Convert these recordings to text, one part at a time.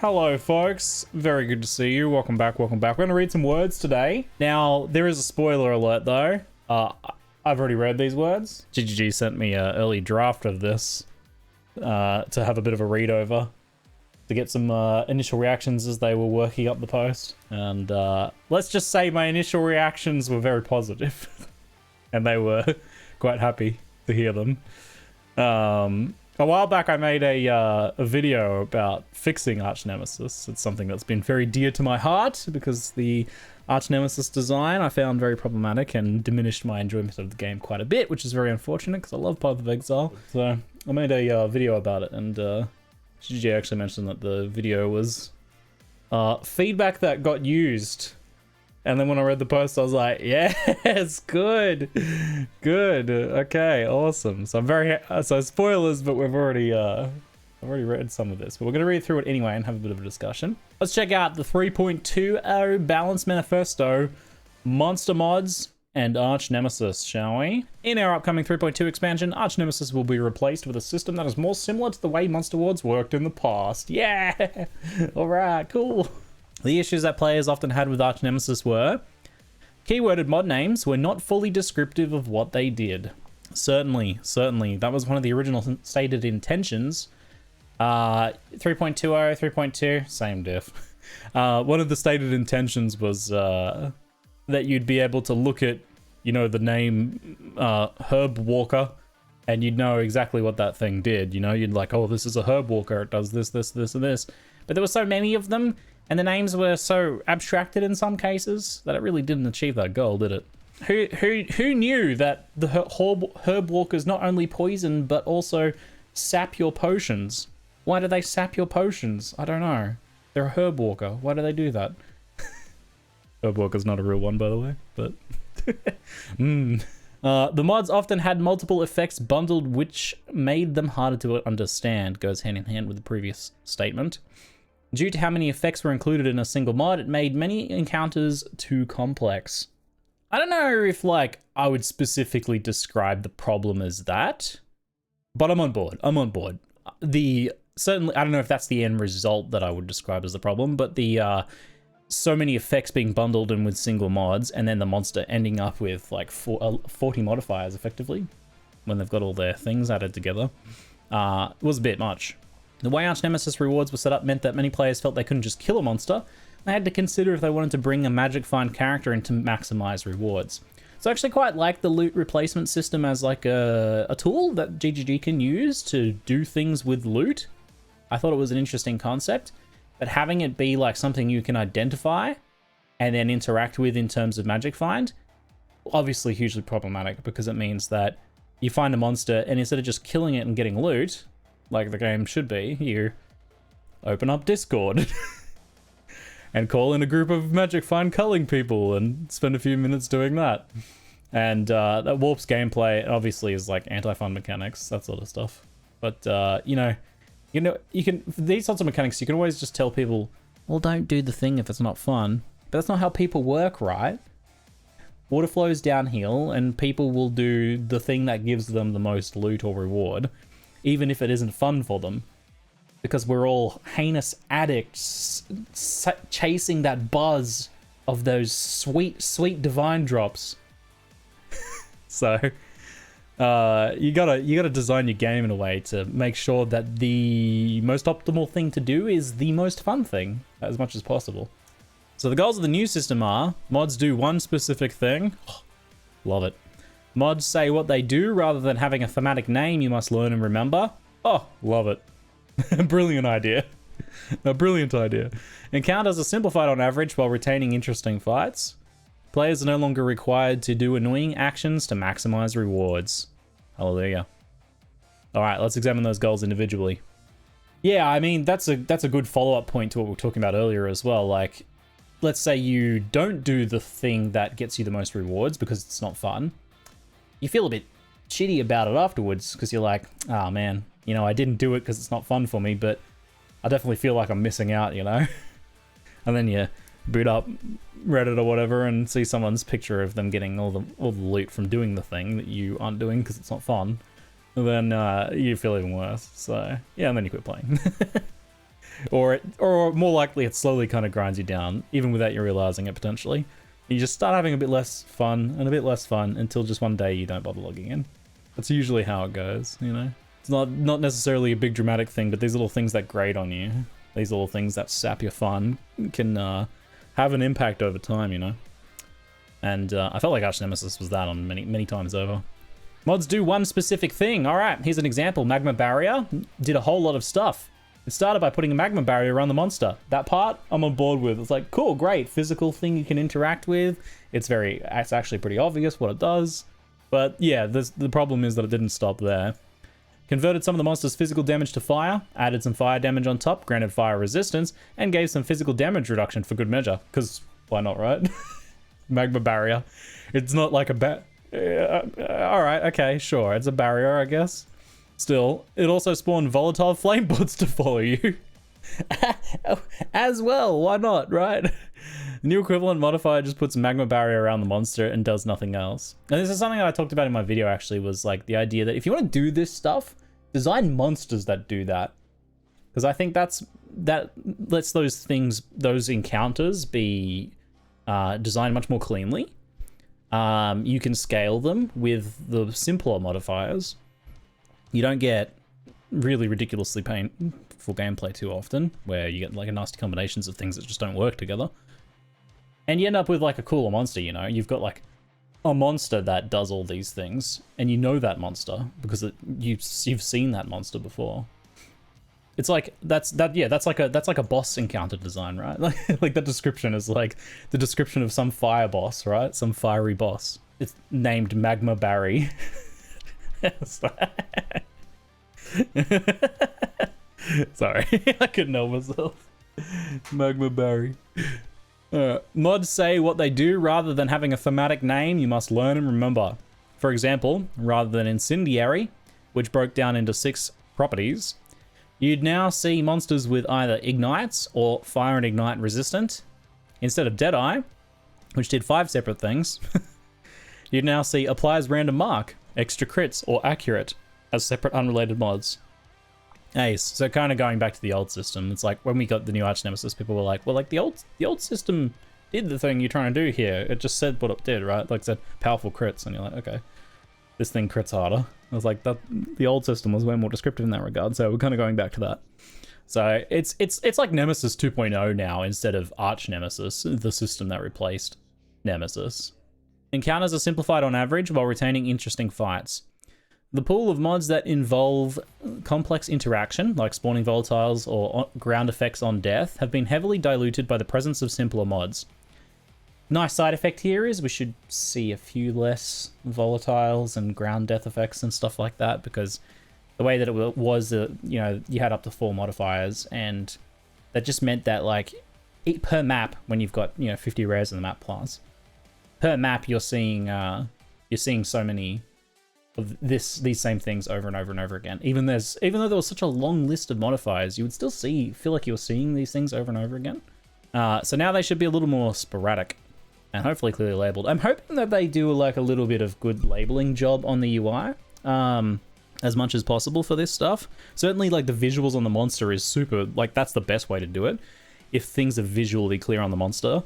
Hello folks, very good to see you. Welcome back, welcome back. We're gonna read some words today. Now, there is a spoiler alert though. I've already read these words. GGG sent me an early draft of this to have a bit of a read over, to get some initial reactions as they were working up the post. And let's just say my initial reactions were very positive and they were quite happy to hear them. A while back I made a video about fixing Archnemesis. It's something that's been very dear to my heart because the Archnemesis design I found very problematic and diminished my enjoyment of the game quite a bit, which is very unfortunate because I love Path of Exile. So I made a video about it, and GG actually mentioned that the video was feedback that got used. And then when I read the post, I was like, yes, good, good, okay, awesome. So I'm very, so spoilers, but I've already read some of this, but we're going to read through it anyway and have a bit of a discussion. Let's check out the 3.20 Balanced Manifesto, Monster Mods, and Archnemesis, shall we? In our upcoming 3.2 expansion, Archnemesis will be replaced with a system that is more similar to the way Monster Wards worked in the past. Yeah! Alright, cool. The issues that players often had with Archnemesis were keyworded mod names were not fully descriptive of what they did. Certainly, that was one of the original stated intentions. 3.20, 3.2, same diff. One of the stated intentions was that you'd be able to look at, you know, the name Herb Walker, and you'd know exactly what that thing did. You know, you'd like, oh, this is a Herb Walker, it does this, this, this, and this. But there were so many of them, and the names were so abstracted in some cases that it really didn't achieve that goal, did it? Who knew that the herb walkers not only poison but also sap your potions? Why do they sap your potions? I don't know. They're a herb walker. Why do they do that? Herb walker's not a real one, by the way, but the mods often had multiple effects bundled, which made them harder to understand. Goes hand in hand with the previous statement. Due to how many effects were included in a single mod, it made many encounters too complex. I don't know if, like, I would specifically describe the problem as that, but I'm on board. Certainly, I don't know if that's the end result that I would describe as the problem, but the so many effects being bundled in with single mods, and then the monster ending up with like 40 modifiers effectively when they've got all their things added together, was a bit much. The way Archnemesis rewards were set up meant that many players felt they couldn't just kill a monster. They had to consider if they wanted to bring a magic find character in to maximize rewards. So I actually quite like the loot replacement system as like a tool that GGG can use to do things with loot. I thought it was an interesting concept, but having it be like something you can identify and then interact with in terms of magic find, obviously hugely problematic, because it means that you find a monster and instead of just killing it and getting loot, like the game should be, you open up Discord and call in a group of magic find culling people and spend a few minutes doing that. And that warps gameplay, obviously, is like anti-fun mechanics, that sort of stuff. But you know, you can, for these sorts of mechanics, you can always just tell people, well, don't do the thing if it's not fun. But that's not how people work, right? Water flows downhill, and people will do the thing that gives them the most loot or reward, even if it isn't fun for them, because we're all heinous addicts chasing that buzz of those sweet, sweet divine drops. So you gotta design your game in a way to make sure that the most optimal thing to do is the most fun thing as much as possible. So the goals of the new system are: mods do one specific thing. Love it. Mods say what they do rather than having a thematic name you must learn and remember. Oh, love it. Brilliant idea. A brilliant idea. Encounters are simplified on average while retaining interesting fights. Players are no longer required to do annoying actions to maximize rewards. Hallelujah. Alright, let's examine those goals individually. Yeah, I mean, that's a good follow-up point to what we were talking about earlier as well. Like, let's say you don't do the thing that gets you the most rewards because it's not fun. You feel a bit shitty about it afterwards because you're like, oh man, you know, I didn't do it because it's not fun for me, but I definitely feel like I'm missing out, you know? And then you boot up Reddit or whatever and see someone's picture of them getting all the loot from doing the thing that you aren't doing because it's not fun. And then you feel even worse. So yeah, and then you quit playing. or more likely it slowly kind of grinds you down, even without you realizing it potentially. You just start having a bit less fun and a bit less fun until just one day you don't bother logging in. That's usually how it goes, you know? It's not necessarily a big dramatic thing, but these little things that grate on you, these little things that sap your fun can have an impact over time, you know? And I felt like Archnemesis was that on many times over. Mods do one specific thing. All right, here's an example. Magma Barrier did a whole lot of stuff. It started by putting a magma barrier around the monster. That part, I'm on board with. It's like, cool, great, physical thing you can interact with. It's actually pretty obvious what it does. But yeah, the problem is that it didn't stop there. Converted some of the monster's physical damage to fire, added some fire damage on top, granted fire resistance, and gave some physical damage reduction for good measure. Because why not, right? Magma barrier. It's not like a alright, okay, sure. It's a barrier, I guess. Still, it also spawned volatile flame bots to follow you. As well, why not, right? The new equivalent modifier just puts magma barrier around the monster and does nothing else. And this is something that I talked about in my video actually, was like the idea that if you want to do this stuff, design monsters that do that. Because I think that lets those encounters be designed much more cleanly. You can scale them with the simpler modifiers. You don't get really ridiculously painful gameplay too often, where you get like nasty combinations of things that just don't work together. And you end up with like a cooler monster, you know? You've got like a monster that does all these things, and you know that monster because you've seen that monster before. It's like that's like a boss encounter design, right? Like that description is like the description of some fire boss, right? Some fiery boss. It's named Magma Barry. Sorry, I couldn't help myself. Magma Barry. Mods say what they do rather than having a thematic name you must learn and remember. For example, rather than Incendiary, which broke down into 6 properties, you'd now see monsters with either Ignites or Fire and Ignite resistant. Instead of Deadeye, which did 5 separate things, you'd now see Applies Random Mark, Extra Crits, or Accurate as separate unrelated mods. Ace. So kind of going back to the old system, it's like when we got the new Archnemesis, people were like, well, like the old system did the thing you're trying to do here. It just said what it did, right? Like it said powerful crits, and you're like, okay, this thing crits harder. I was like, the old system was way more descriptive in that regard, so we're kind of going back to that. So it's like Nemesis 2.0 now instead of Archnemesis, the system that replaced Nemesis. Encounters are simplified on average while retaining interesting fights. The pool of mods that involve complex interaction, like spawning volatiles or ground effects on death, have been heavily diluted by the presence of simpler mods. Nice side effect here is we should see a few less volatiles and ground death effects and stuff like that, because the way that it was, you know, you had up to 4 modifiers, and that just meant that like per map, when you've got, you know, 50 rares in the map class, per map you're seeing so many of these same things over and over and over again. Even though there was such a long list of modifiers, you would still feel like you were seeing these things over and over again. So now they should be a little more sporadic and hopefully clearly labeled. I'm hoping that they do like a little bit of good labeling job on the UI, as much as possible for this stuff. Certainly like the visuals on the monster is super, like that's the best way to do it, if things are visually clear on the monster.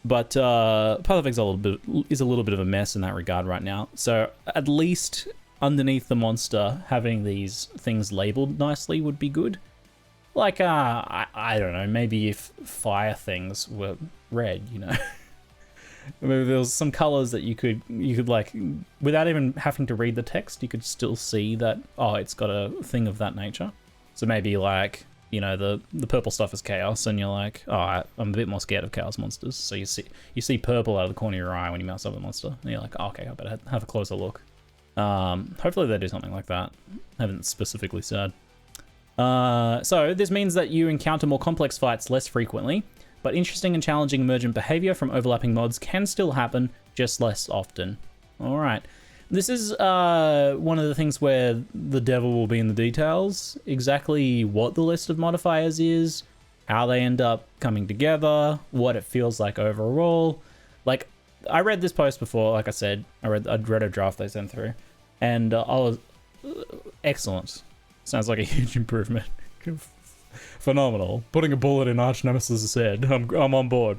But Path of Exile is a little bit of a mess in that regard right now. So at least underneath the monster, having these things labeled nicely would be good. Like, I don't know, maybe if fire things were red, you know? Maybe there was some colors that you could like, without even having to read the text, you could still see that, oh, it's got a thing of that nature. So maybe like, you know, the purple stuff is chaos, and you're like, oh, I'm a bit more scared of chaos monsters. So you see purple out of the corner of your eye when you mouse up a monster, and you're like, oh, okay, I better have a closer look. Hopefully they do something like that. I haven't specifically said. So this means that you encounter more complex fights less frequently, but interesting and challenging emergent behavior from overlapping mods can still happen, just less often. All right. This is one of the things where the devil will be in the details. Exactly what the list of modifiers is, how they end up coming together, what it feels like overall. Like, I read this post before, like I said, I'd read a draft they sent through, and I was excellent. Sounds like a huge improvement. phenomenal. Putting a bullet in Archnemesis' head, I'm on board.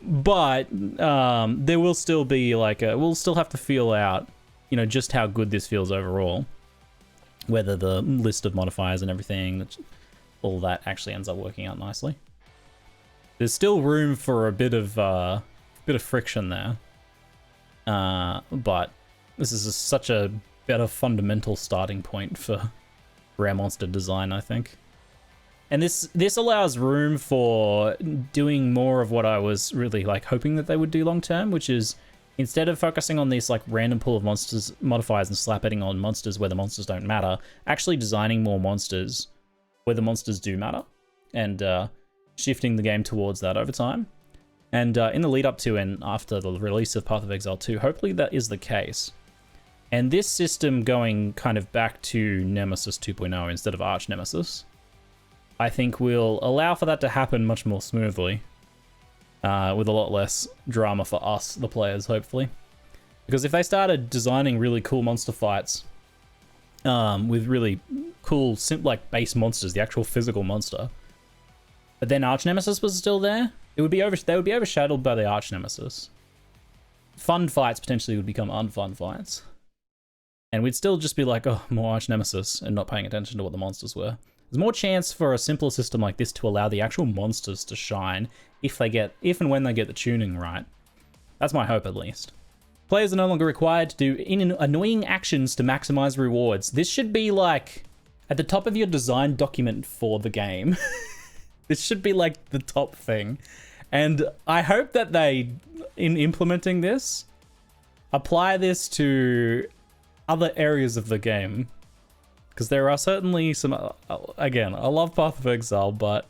But there will still be like we'll still have to feel out, you know, just how good this feels overall. Whether the list of modifiers and everything, all that actually ends up working out nicely. There's still room for a bit of friction there, but this is such a better fundamental starting point for rare monster design, I think. And this allows room for doing more of what I was really like hoping that they would do long term, which is instead of focusing on this like random pool of monsters modifiers and slap adding on monsters where the monsters don't matter, actually designing more monsters where the monsters do matter, and shifting the game towards that over time. And in the lead up to and after the release of Path of Exile 2, hopefully that is the case. And this system going kind of back to Nemesis 2.0 instead of Archnemesis, I think will allow for that to happen much more smoothly, with a lot less drama for us, the players, hopefully. Because if they started designing really cool monster fights, with really cool, like base monsters, the actual physical monster, but then Archnemesis was still there, they would be overshadowed by the Archnemesis. Fun fights potentially would become unfun fights. And we'd still just be like, oh, more Archnemesis, and not paying attention to what the monsters were. There's more chance for a simpler system like this to allow the actual monsters to shine if and when they get the tuning right. That's my hope, at least. Players are no longer required to do annoying actions to maximize rewards. This should be like at the top of your design document for the game. This should be like the top thing. And I hope that they, in implementing this, apply this to other areas of the game. Because there are certainly some, again, I love Path of Exile, but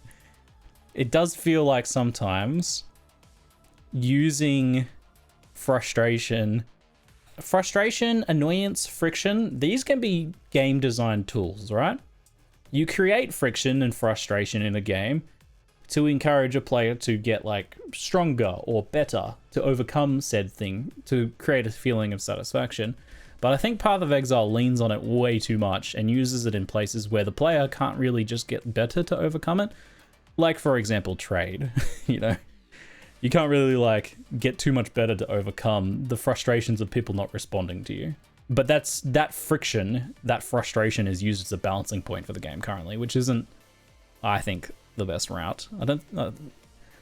it does feel like sometimes using frustration, annoyance, friction, these can be game design tools, right? You create friction and frustration in a game to encourage a player to get like stronger or better, to overcome said thing, to create a feeling of satisfaction. But I think Path of Exile leans on it way too much and uses it in places where the player can't really just get better to overcome it. Like, for example, trade. You know, you can't really like get too much better to overcome the frustrations of people not responding to you. But that friction, that frustration is used as a balancing point for the game currently, which isn't, I think, the best route.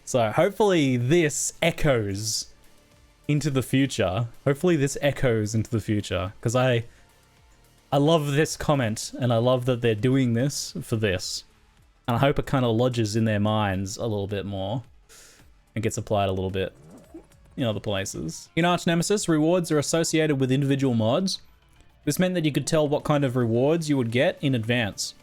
So hopefully this echoes into the future. Hopefully this echoes into the future, because I love this comment and I love that they're doing this for this, and I hope it kind of lodges in their minds a little bit more and gets applied a little bit in other places. In Archnemesis, rewards are associated with individual mods. This meant that you could tell what kind of rewards you would get in advance.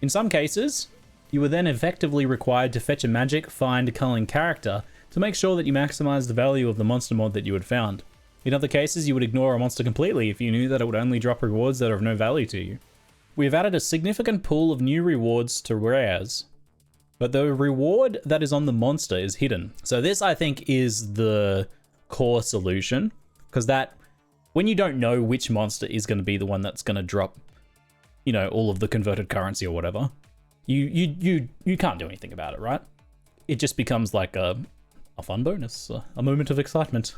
In some cases, you were then effectively required to fetch a magic, find, culling character to make sure that you maximize the value of the monster mod that you had found. In other cases, you would ignore a monster completely if you knew that it would only drop rewards that are of no value to you. We have added a significant pool of new rewards to rares, but the reward that is on the monster is hidden. So this, I think, is the core solution, because that, when you don't know which monster is going to be the one that's going to drop, you know, all of the converted currency or whatever, you can't do anything about it, right? It just becomes like a fun bonus, a moment of excitement.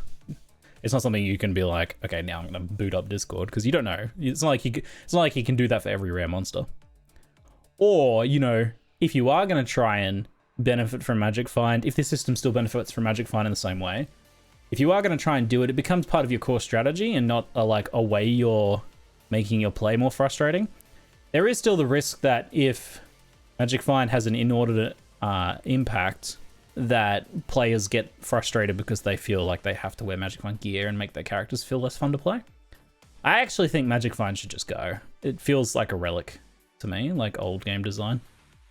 It's not something you can be like, okay, now I'm going to boot up Discord, because you don't know. It's not like you can do that for every rare monster. Or, you know, if you are going to try and benefit from Magic Find, if this system still benefits from Magic Find in the same way, if you are going to try and do it, it becomes part of your core strategy and not a way you're making your play more frustrating. There is still the risk that if Magic Find has an inordinate impact, that players get frustrated because they feel like they have to wear Magic Find gear and make their characters feel less fun to play. I actually think Magic Find should just go. It feels like a relic to me, like old game design.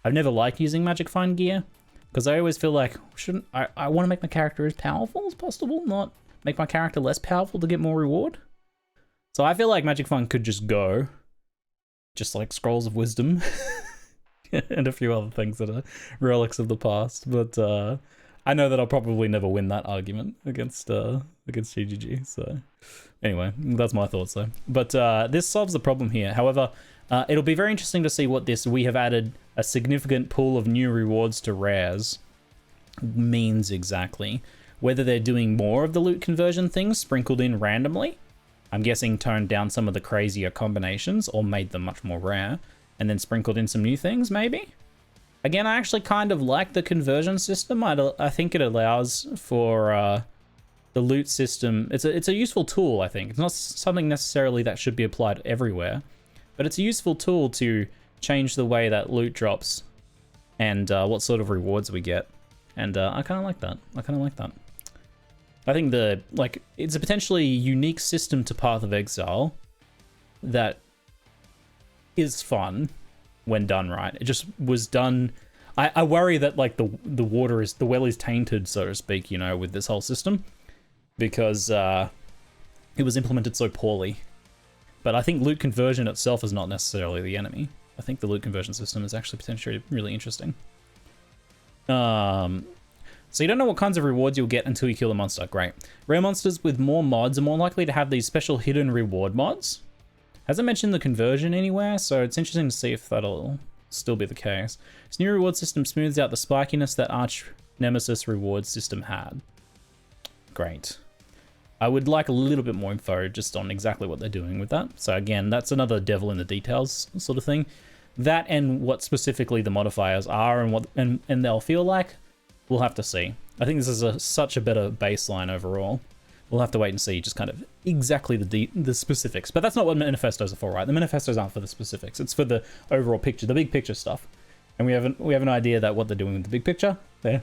I've never liked using Magic Find gear, because I always feel like, I want to make my character as powerful as possible, not make my character less powerful to get more reward. So I feel like Magic Find could just go, just like Scrolls of Wisdom, and a few other things that are relics of the past. But I know that I'll probably never win that argument against GGG. So anyway, that's my thoughts though. But this solves the problem here. However, it'll be very interesting to see what we have added a significant pool of new rewards to rares means exactly. Whether they're doing more of the loot conversion things sprinkled in randomly, I'm guessing toned down some of the crazier combinations or made them much more rare, and then sprinkled in some new things, maybe? Again, I actually kind of like the conversion system. I think it allows for the loot system. It's a useful tool, I think. It's not something necessarily that should be applied everywhere, but it's a useful tool to change the way that loot drops and what sort of rewards we get. And I kind of like that. I think it's a potentially unique system to Path of Exile that is fun when done right. It just was done. I worry that like the well is tainted, so to speak, you know, with this whole system, because it was implemented so poorly. But I think loot conversion itself is not necessarily the enemy. I think the loot conversion system is actually potentially really interesting. So you don't know what kinds of rewards you'll get until you kill a monster. Great. Rare monsters with more mods are more likely to have these special hidden reward mods. Hasn't mentioned the conversion anywhere, so it's interesting to see if that'll still be the case. This new reward system smooths out the spikiness that Archnemesis reward system had. Great. I would like a little bit more info just on exactly what they're doing with that. So again, that's another devil in the details sort of thing. That and what specifically the modifiers are and what and they'll feel like, we'll have to see. I think this is such a better baseline overall. We'll have to wait and see just kind of exactly the specifics. But that's not what manifestos are for, right? The manifestos aren't for the specifics. It's for the overall picture, the big picture stuff. And we have an idea that what they're doing with the big picture. They're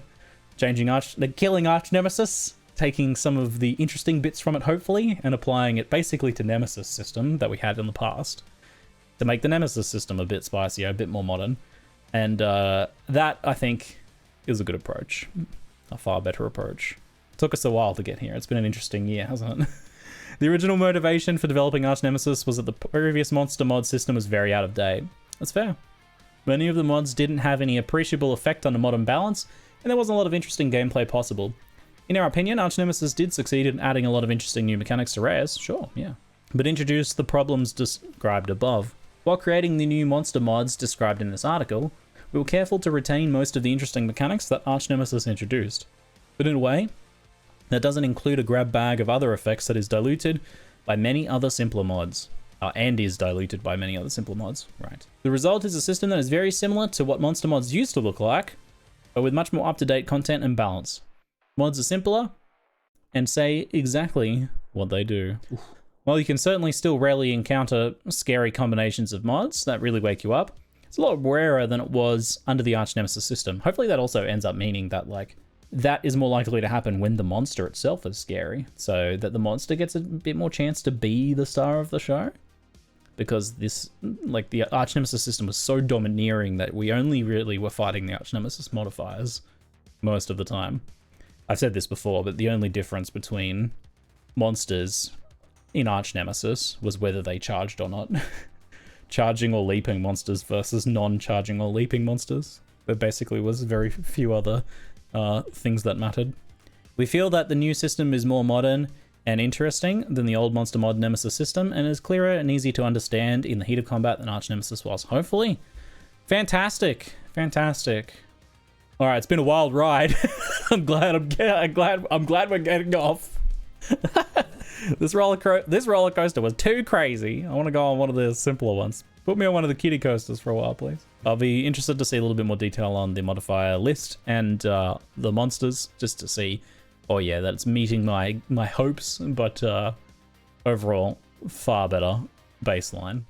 they're killing Archnemesis, taking some of the interesting bits from it, hopefully, and applying it basically to Nemesis system that we had in the past to make the Nemesis system a bit spicier, a bit more modern. And that, I think, is a good approach. A far better approach. Took us a while to get here. It's been an interesting year, hasn't it? The original motivation for developing Archnemesis was that the previous monster mod system was very out of date. That's fair. Many of the mods didn't have any appreciable effect on the modern balance, and there wasn't a lot of interesting gameplay possible. In our opinion, Archnemesis did succeed in adding a lot of interesting new mechanics to rares, sure, yeah, but introduced the problems described above. While creating the new monster mods described in this article, we were careful to retain most of the interesting mechanics that Archnemesis introduced. But in a way, that doesn't include a grab bag of other effects that is diluted by many other simpler mods. And is diluted by many other simpler mods, right. The result is a system that is very similar to what monster mods used to look like, but with much more up-to-date content and balance. Mods are simpler, and say exactly what they do. While you can certainly still rarely encounter scary combinations of mods that really wake you up, it's a lot rarer than it was under the Archnemesis system. Hopefully that also ends up meaning that, like, that is more likely to happen when the monster itself is scary, so that the monster gets a bit more chance to be the star of the show. Because this, like, the Archnemesis system was so domineering that we only really were fighting the Archnemesis modifiers most of the time. I've said this before, but the only difference between monsters in Archnemesis was whether they charged or not. Charging or leaping monsters versus non-charging or leaping monsters. There basically was very few other things that mattered. We feel that the new system is more modern and interesting than the old monster mod Nemesis system, and is clearer and easy to understand in the heat of combat than Archnemesis was. Hopefully. Fantastic. Fantastic. All right, it's been a wild ride. I'm glad we're getting off. This roller coaster was too crazy. I want to go on one of the simpler ones. Put me on one of the kiddie coasters for a while, please. I'll be interested to see a little bit more detail on the modifier list and the monsters, just to see, oh yeah, that it's meeting my hopes, but overall, far better baseline.